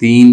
3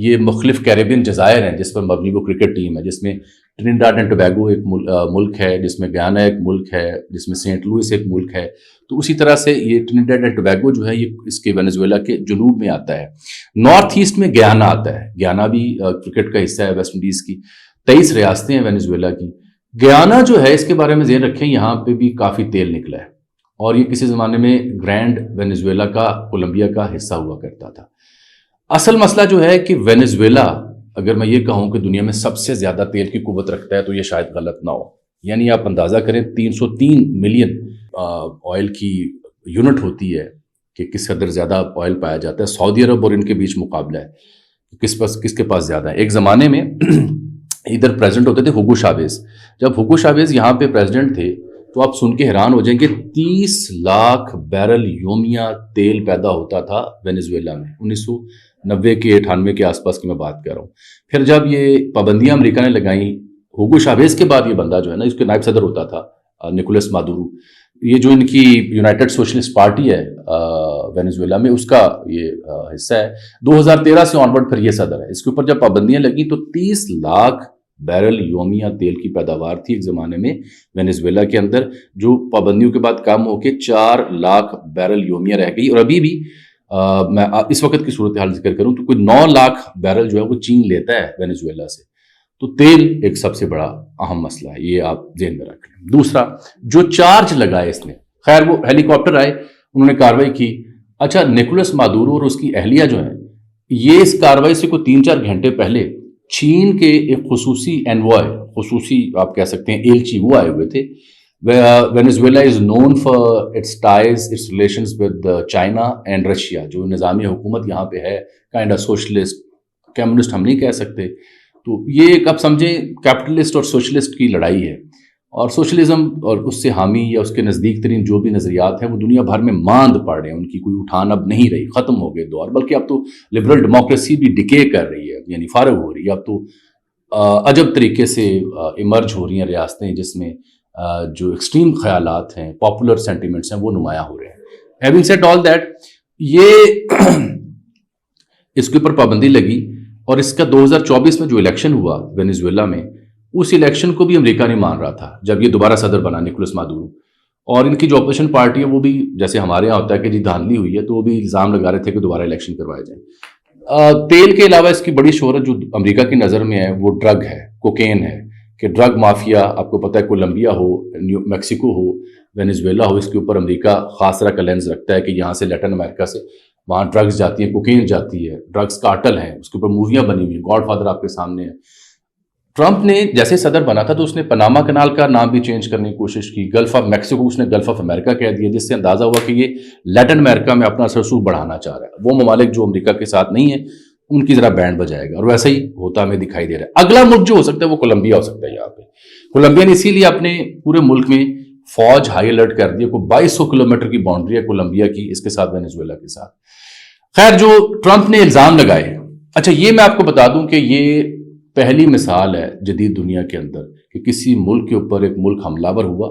یہ مختلف کیریبین جزائر ہیں جس پر مبنی وہ کرکٹ ٹیم ہے، جس میں ٹرینیڈاڈ اینڈ ٹوبیگو ایک ملک ہے، جس میں گیانا ایک ملک ہے، جس میں سینٹ لوئس ایک ملک ہے. تو اسی طرح سے یہ ٹرینیڈاڈ اینڈ ٹوبیگو جو ہے یہ اس کے وینیزویلا کے جنوب میں آتا ہے. نارتھ ایسٹ میں گیانا آتا ہے، گیانا بھی کرکٹ کا حصہ ہے ویسٹ انڈیز کی. 23 ریاستیں ہیں وینیزویلا کی. گیانا جو ہے اس کے بارے میں ذہن رکھیں، یہاں پہ بھی کافی تیل نکلا ہے اور یہ کسی زمانے میں گرینڈ وینیزویلا کا کولمبیا کا حصہ ہوا کرتا تھا. اصل مسئلہ جو ہے کہ وینیزویلا اگر میں یہ کہوں کہ دنیا میں سب سے زیادہ تیل کی قوت رکھتا ہے تو یہ شاید غلط نہ ہو. یعنی آپ اندازہ کریں 303 ملین آئل کی یونٹ ہوتی ہے کہ کس قدر زیادہ آئل پایا جاتا ہے. سعودی عرب اور ان کے بیچ مقابلہ ہے کس کے پاس زیادہ ہے. ایک زمانے میں ادھر پریزیڈنٹ ہوتے تھے ہوگو شاویز. جب ہوگو شاویز یہاں پہ پریزیڈنٹ تھے تو آپ سن کے حیران ہو جائیں گے 30 لاکھ بیرل یومیہ تیل پیدا ہوتا تھا وینیزویلا میں. 1990 کے 98 کے آس پاس کی میں بات کر رہا ہوں. پھر جب یہ پابندیاں امریکہ نے لگائیں ہوگو شاویز کے بعد یہ بندہ جو ہے نا اس کے نائب صدر ہوتا تھا نکولس مادورو. یہ جو ان کی یونائٹڈ سوشلسٹ پارٹی ہے وینیزویلا میں اس کا یہ حصہ ہے. 2013 سے آنورڈ پھر یہ صدر ہے. اس کے اوپر جب پابندیاں لگیں تو 30 لاکھ بیرل یومیہ تیل کی پیداوار تھی ایک زمانے میں وینیزویلا کے اندر، جو پابندیوں کے بعد کم ہو کے 4 لاکھ بیرل یومیہ رہ گئی. اور ابھی بھی میں اس وقت کی صورتحال ذکر کروں تو کوئی 9 لاکھ بیرل جو ہے وہ چین لیتا ہے وینیزویلا سے. تو تیل ایک سب سے بڑا اہم مسئلہ ہے، یہ آپ ذہن میں رکھ لیں. دوسرا جو چارج لگائے اس نے، خیر وہ ہیلی کاپٹر آئے انہوں نے کاروائی کی. اچھا نکولس مادورو اور اس کی اہلیہ جو ہیں یہ اس کاروائی سے کوئی 3-4 گھنٹے پہلے چین کے ایک خصوصی انوائے، خصوصی آپ کہہ سکتے ہیں ایلچی، وہ آئے ہوئے تھے. Venezuela is known for its ties its relations with China and Russia. جو نظامی حکومت یہاں پہ ہے کائنڈ آف سوشلسٹ، کمیونسٹ ہم نہیں کہہ سکتے. تو یہ ایک آپ سمجھیں کیپٹلسٹ اور سوشلسٹ کی لڑائی ہے. اور سوشلزم اور اس سے حامی یا اس کے نزدیک ترین جو بھی نظریات ہیں وہ دنیا بھر میں ماند پڑ رہے ہیں، ان کی کوئی اٹھان اب نہیں رہی، ختم ہو گئے دور. بلکہ اب تو لبرل ڈیموکریسی بھی ڈکے کر رہی ہے، یعنی فارغ ہو رہی ہے. اب تو عجب طریقے سے ایمرج ہو رہی ہیں ریاستیں جس میں جو ایکسٹریم خیالات ہیں، پاپولر سینٹیمنٹس ہیں وہ نمایاں ہو رہے ہیں. ہیونگ سیڈ آل دیٹ، یہ اس کے اوپر پابندی لگی اور اس کا 2024 میں جو الیکشن ہوا وینیزویلا میں، اس الیکشن کو بھی امریکہ نہیں مان رہا تھا جب یہ دوبارہ صدر بنا نکولس مادورو. اور ان کی جو اپوزیشن پارٹی ہے وہ بھی جیسے ہمارے یہاں ہوتا ہے کہ جی دھاندلی ہوئی ہے تو وہ بھی الزام لگا رہے تھے کہ دوبارہ الیکشن کروائے جائیں. تیل کے علاوہ اس کی بڑی شہرت جو امریکہ کی نظر میں ہے وہ ڈرگ ہے، کوکین ہے. کہ ڈرگ مافیا آپ کو پتہ ہے کولمبیا ہو، میکسیکو ہو، وینیزویلا ہو، اس کے اوپر امریکہ خاص طرح کا لینز رکھتا ہے کہ یہاں سے لیٹن امریکہ سے وہاں ڈرگز جاتی ہیں، کوکین جاتی ہے، ڈرگز کارٹل ہیں. اس کے اوپر موویاں بنی ہوئی ہیں، گاڈ فادر آپ کے سامنے ہے. ٹرمپ نے جیسے صدر بنا تھا تو اس نے پاناما کنال کا نام بھی چینج کرنے کی کوشش کی. گلف آف میکسیکو اس نے گلف آف امریکہ کہہ دیا، جس سے اندازہ ہوا کہ یہ لیٹن امریکہ میں اپنا سرسوخ بڑھانا چاہ رہا ہے. وہ ممالک جو امریکہ کے ساتھ نہیں ہیں ان کی ذرا بینڈ بجائے گا، اور ویسا ہی ہوتا ہمیں دکھائی دے رہا ہے. اگلا ملک جو ہو سکتا ہے وہ کولمبیا ہو سکتا ہے. یہاں پہ کولمبیا نے اسی لیے اپنے پورے ملک میں فوج ہائی الرٹ کر دی. کوئی 2200 کلومیٹر کی باؤنڈری ہے کولمبیا کی اس کے ساتھ، وینیزویلا کے ساتھ. خیر جو ٹرمپ نے الزام لگائے، اچھا یہ میں آپ کو بتا دوں کہ یہ پہلی مثال ہے جدید دنیا کے اندر کہ کسی ملک کے اوپر ایک ملک حملہ آور ہوا،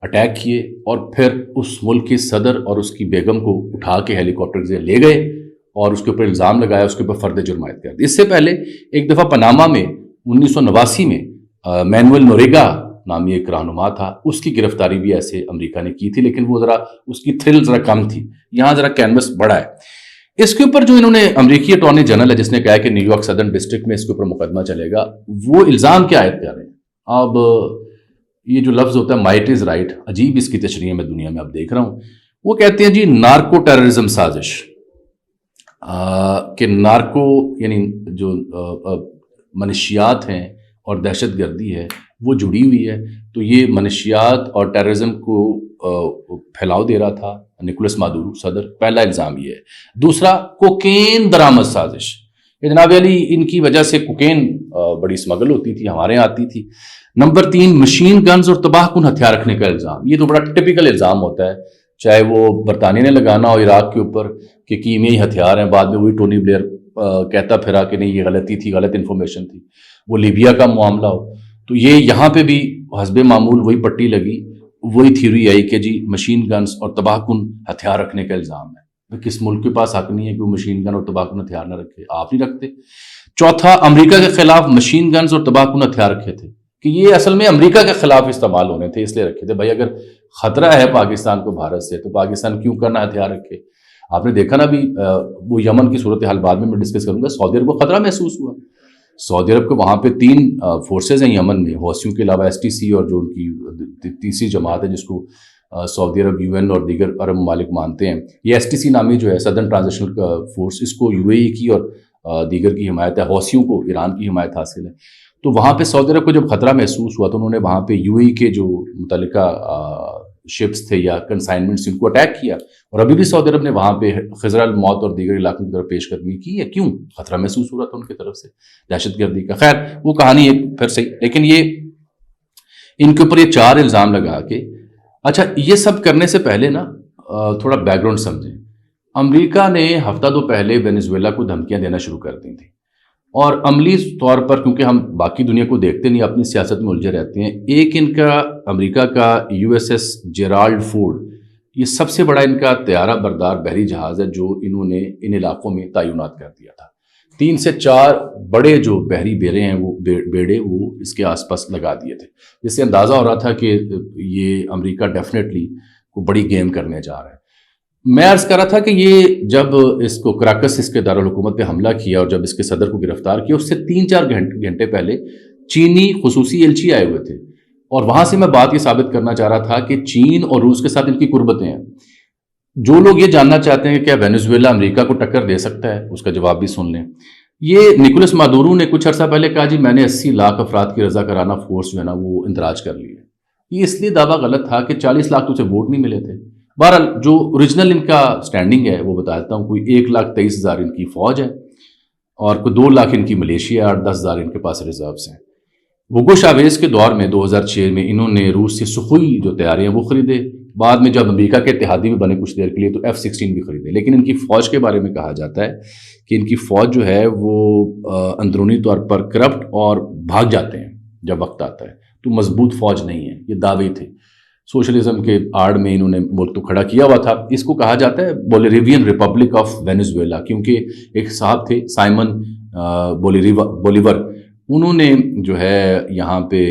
اٹیک کیے، اور پھر اس ملک کے صدر اور اس کی بیگم کو اٹھا کے ہیلی کاپٹر سے لے گئے اور اس کے اوپر الزام لگایا، اس کے اوپر فرد جرم عائد کر دیا. اس سے پہلے ایک دفعہ پاناما میں 1989 میں مینوئل نوریگا نامی ایک رہنما تھا، اس کی گرفتاری بھی ایسے امریکہ نے کی تھی، لیکن وہ ذرا اس کی تھرل ذرا کم تھی. یہاں ذرا کینوس بڑا ہے. اس کے اوپر جو انہوں نے امریکی اٹارنی جنرل ہے جس نے کہا کہ نیو یارک صدرن ڈسٹرکٹ میں اس کے اوپر مقدمہ چلے گا، وہ الزام کیا عائد کر رہے ہیں. اب یہ جو لفظ ہوتا ہے مائٹ از رائٹ، عجیب اس کی تشریح میں دنیا میں اب دیکھ رہا ہوں. وہ کہتے ہیں جی نارکو ٹیررزم سازش، کہ نارکو یعنی جو منشیات ہیں اور دہشت گردی ہے وہ جڑی ہوئی ہے. تو یہ منشیات اور ٹیررزم کو پھیلاؤ دے رہا تھا نکولس مادورو صدر، پہلا الزام یہ ہے. دوسرا کوکین درآمد سازش، یہ جناب علی ان کی وجہ سے کوکین بڑی اسمگل ہوتی تھی، ہمارے یہاں آتی تھی. نمبر 3 مشین گنز اور تباہ کن ہتھیار رکھنے کا الزام. یہ تو بڑا ٹپیکل الزام ہوتا ہے، چاہے وہ برطانیہ نے لگانا ہو عراق کے اوپر کہ کیمیائی ہتھیار ہیں، بعد میں وہی ٹونی بلیئر کہتا پھرا کہ نہیں یہ غلطی تھی، غلط انفارمیشن تھی. وہ لیبیا کا معاملہ ہو تو یہ یہاں پہ بھی حسب معمول وہی پٹی لگی، وہی تھیوری آئی کہ جی مشین گنز اور تباہ کن ہتھیار رکھنے کا الزام ہے. کس ملک کے پاس حق نہیں ہے کہ وہ مشین گن اور تباہ کن ہتھیار نہ رکھے؟ آپ نہیں رکھتے۔ چوتھا، امریکہ کے خلاف مشین گنز اور تباہ کن ہتھیار رکھے تھے کہ یہ اصل میں امریکہ کے خلاف استعمال ہونے تھے، اس لیے رکھے تھے۔ بھائی اگر خطرہ ہے پاکستان کو بھارت سے تو پاکستان کیوں کرنا ہتھیار رکھے؟ آپ نے دیکھا نا ابھی وہ یمن کی صورتحال بعد میں ڈسکس کروں گا، سعودی عرب کو خطرہ محسوس ہوا۔ سعودی عرب کے وہاں پہ 3 فورسز ہیں یمن میں، حوثیوں کے علاوہ STC اور جو ان کی تیسری جماعت ہے جس کو سعودی عرب UN اور دیگر عرب ممالک مانتے ہیں۔ یہ STC نامی جو ہے سدرن ٹرانزیشنل فورس، اس کو UAE کی اور دیگر کی حمایت ہے، حوثیوں کو ایران کی حمایت حاصل ہے۔ تو وہاں پہ سعودی عرب کو جب خطرہ محسوس ہوا تو انہوں نے وہاں پہ UAE کے جو متعلقہ شپس تھے یا کنسائنمنٹس ان کو اٹیک کیا، اور ابھی بھی سعودی عرب نے وہاں پہ خضر الموت اور دیگر علاقوں کی طرف پیش قدمی کی ہے۔ کیوں؟ خطرہ محسوس ہو رہا تھا ان کی طرف سے، دہشت گردی کا۔ خیر وہ کہانی ایک پھر صحیح، لیکن یہ ان کے اوپر یہ 4 الزام لگا کے، اچھا یہ سب کرنے سے پہلے نا تھوڑا بیک گراؤنڈ سمجھیں۔ امریکہ نے ہفتہ 2 پہلے وینزویلا کو دھمکیاں دینا شروع کر دی تھیں، اور عملی طور پر کیونکہ ہم باقی دنیا کو دیکھتے نہیں، اپنی سیاست میں الجھے رہتے ہیں، ایک ان کا امریکہ کا USS جیرالڈ فورڈ، یہ سب سے بڑا ان کا طیارہ بردار بحری جہاز ہے جو انہوں نے ان علاقوں میں تعینات کر دیا تھا۔ 3 سے 4 بڑے جو بحری بیڑے ہیں وہ بیڑے وہ اس کے آس پاس لگا دیے تھے، جس سے اندازہ ہو رہا تھا کہ یہ امریکہ ڈیفینیٹلی کوئی بڑی گیم کرنے جا رہا ہے۔ میں عرض کر رہا تھا کہ یہ جب اس کو کراکس اس کے دارالحکومت پہ حملہ کیا اور جب اس کے صدر کو گرفتار کیا، اس سے 3-4 گھنٹے پہلے چینی خصوصی ایلچی آئے ہوئے تھے، اور وہاں سے میں بات یہ ثابت کرنا چاہ رہا تھا کہ چین اور روس کے ساتھ ان کی قربتیں ہیں۔ جو لوگ یہ جاننا چاہتے ہیں کہ کیا وینزویلا امریکہ کو ٹکر دے سکتا ہے، اس کا جواب بھی سن لیں۔ یہ نکولس مادورو نے کچھ عرصہ پہلے کہا جی میں نے 80 لاکھ افراد کی رضاکارانہ فورس جو ہے نا وہ اندراج کر لی ہے۔ یہ اس لیے دعویٰ غلط تھا کہ 40 لاکھ تو اسے ووٹ نہیں ملے تھے۔ بہرحال جو اوریجنل ان کا سٹینڈنگ ہے وہ بتا دیتا ہوں، کوئی 1,23,000 ان کی فوج ہے، اور کوئی 2 لاکھ ان کی ملیشیا اور 10,000 ان کے پاس ریزروز ہیں۔ ہوگو شاویز کے دور میں 2006 میں انہوں نے روس سے سخوئی جو طیارے ہیں وہ خریدے، بعد میں جب امریکہ کے اتحادی میں بنے کچھ دیر کے لیے تو F-16 بھی خریدے۔ لیکن ان کی فوج کے بارے میں کہا جاتا ہے کہ ان کی فوج جو ہے وہ اندرونی طور پر کرپٹ اور بھاگ جاتے ہیں جب وقت آتا ہے، تو مضبوط فوج نہیں ہے۔ یہ دعوے تھے، سوشلزم کے آڑ میں انہوں نے ملک تو کھڑا کیا ہوا تھا۔ اس کو کہا جاتا ہے بولیویرین ریپبلک آف وینزویلا، کیونکہ ایک صاحب تھے سائمن بولیور، انہوں نے جو ہے یہاں پہ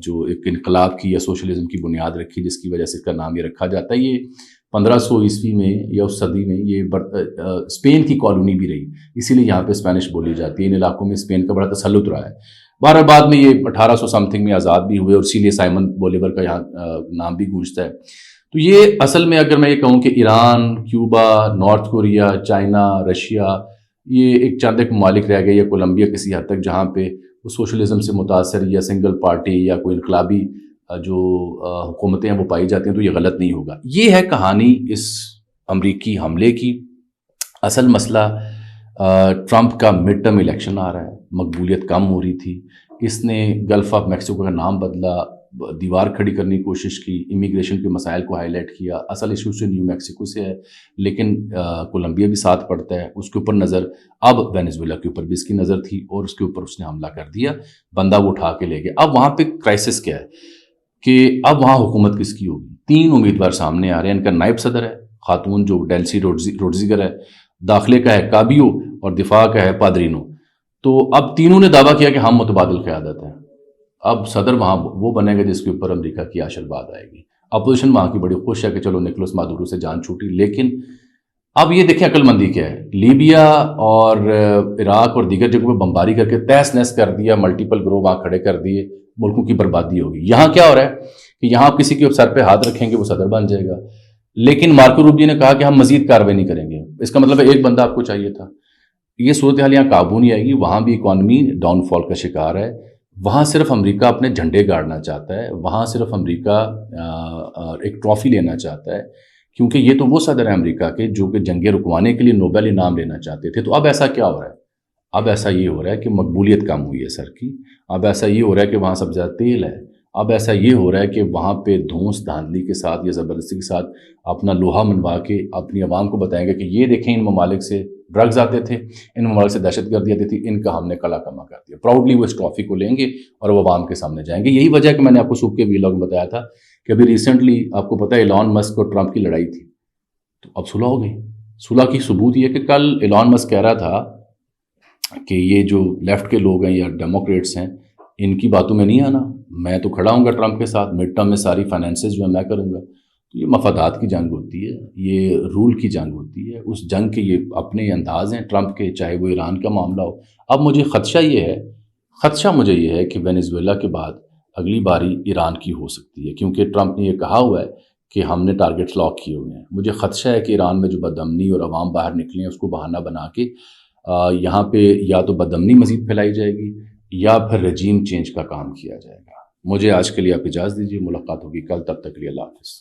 جو ایک انقلاب کی یا سوشلزم کی بنیاد رکھی، جس کی وجہ سے اس کا نام یہ رکھا جاتا ہے۔ یہ 1500 عیسوی میں یا اس صدی میں یہ اسپین کی کالونی بھی رہی، اسی لیے یہاں پہ اسپینش بولی جاتی ہے۔ ان علاقوں میں اسپین کا بڑا تسلط رہا ہے۔ بہرحال بعد میں یہ 1800 سمتھنگ میں آزاد بھی ہوئے، اور اسی لیے سائمن بولیور کا یہاں نام بھی گونجتا ہے۔ تو یہ اصل میں اگر میں یہ کہوں کہ Iran, Cuba, north Korea, China, Russia, یہ ایک چند ایک ممالک رہ گئے، یا کولمبیا کسی حد تک، جہاں پہ وہ سوشلزم سے متاثر یا سنگل پارٹی یا کوئی انقلابی جو حکومتیں ہیں وہ پائی جاتی ہیں، تو یہ غلط نہیں ہوگا۔ یہ ہے کہانی اس امریکی حملے کی۔ اصل مسئلہ ٹرمپ کا مڈ ٹرم الیکشن آ رہا ہے، مقبولیت کم ہو رہی تھی، اس نے گلف آف میکسیکو کا نام بدلا، دیوار کھڑی کرنے کی کوشش کی، امیگریشن کے مسائل کو ہائی لائٹ کیا۔ اصل ایشو سے نیو میکسیکو سے ہے، لیکن کولمبیا بھی ساتھ پڑتا ہے، اس کے اوپر نظر اب وینزویلا کے اوپر بھی اس کی نظر تھی، اور اس کے اوپر اس نے حملہ کر دیا، بندہ وہ اٹھا کے لے گیا۔ اب وہاں پہ کرائسس کیا ہے کہ اب وہاں حکومت کس کی ہوگی؟ 3 امیدوار سامنے آ رہے ہیں۔ ان کا نائب صدر ہے خاتون جو ڈیلسی روڈزیگر ہے، داخلے کا ہے کابیو، اور دفاع کا ہے پادرینو۔ تو اب تینوں نے دعویٰ کیا کہ ہم متبادل قیادت ہیں۔ اب صدر وہاں وہ بنے گا جس کے اوپر امریکہ کی آشر باد آئے گی۔ اپوزیشن وہاں کی بڑی خوش ہے کہ چلو نکولس مادورو سے جان چھوٹی، لیکن اب یہ دیکھیں عقل مندی کیا ہے۔ لیبیا اور عراق اور دیگر جگہوں پہ بمباری کر کے تہس نہس کر دیا، ملٹیپل گروہ وہاں کھڑے کر دیے، ملکوں کی بربادی ہوگی۔ یہاں کیا ہو رہا ہے کہ یہاں آپ کسی کے سر پہ ہاتھ رکھیں گے وہ صدر بن جائے گا، لیکن مارکو روبیو نے کہا کہ ہم مزید کارروائی نہیں کریں گے۔ اس کا مطلب ایک بندہ آپ کو چاہیے تھا۔ یہ صورتحال یہاں قابو نہیں آئے گی، وہاں بھی اکانومی ڈاؤن فال کا شکار ہے۔ وہاں صرف امریکہ اپنے جھنڈے گاڑنا چاہتا ہے، وہاں صرف امریکہ ایک ٹرافی لینا چاہتا ہے، کیونکہ یہ تو وہ صدر ہیں امریکہ کے جو کہ جنگیں رکوانے کے لیے نوبل انعام لینا چاہتے تھے۔ تو اب ایسا کیا ہو رہا ہے؟ اب ایسا یہ ہو رہا ہے کہ مقبولیت کم ہوئی ہے سر کی، اب ایسا یہ ہو رہا ہے کہ وہاں سب سے زیادہ تیل ہے، اب ایسا یہ ہو رہا ہے کہ وہاں پہ دھونس دھاندلی کے ساتھ یا زبردستی کے ساتھ اپنا لوہا منوا کے اپنی عوام کو بتائیں گے کہ یہ دیکھیں ان ممالک سے ڈرگز آتے تھے، ان ممالک سے دہشت گردی آتی تھی، ان کا ہم نے کلا کما کر دیا۔ پراؤڈلی وہ اس ٹرافی کو لیں گے اور وہ عوام کے سامنے جائیں گے۔ یہی وجہ ہے کہ میں نے آپ کو صبح کے ویلاگ میں بتایا تھا کہ ابھی ریسنٹلی آپ کو پتہ ہے ایلان مسک اور ٹرمپ کی لڑائی تھی، تو اب صلح ہو گئی. صلح کی ثبوت یہ کہ کل ایلان مسک کہہ رہا تھا کہ یہ جو لیفٹ کے لوگ ہیں یا ڈیموکریٹس ہیں ان کی باتوں میں نہیں آنا، میں تو کھڑا ہوں گا ٹرمپ کے ساتھ، مڈ ٹرم میں ساری فائنینسز جو ہے میں کروں گا. تو یہ مفادات کی جنگ ہوتی ہے، یہ رول کی جنگ ہوتی ہے. اس جنگ کے یہ اپنے انداز ہیں ٹرمپ کے، چاہے وہ ایران کا معاملہ ہو. اب مجھے خدشہ مجھے یہ ہے کہ وینزویلا کے بعد اگلی باری ایران کی ہو سکتی ہے، کیونکہ ٹرمپ نے یہ کہا ہوا ہے کہ ہم نے ٹارگٹ لاک کیے ہوئے ہیں. مجھے خدشہ ہے کہ ایران میں جو بدامنی اور عوام باہر نکلے ہیں اس کو بہانہ بنا کے یہاں پہ یا تو بدامنی مزید پھیلائی جائے گی یا پھر رجیم چینج کا کام کیا جائے گا. مجھے آج کے لیے آپ اجازت دیجیے، ملاقات ہوگی کل، تب تک کے لیے اللہ حافظ.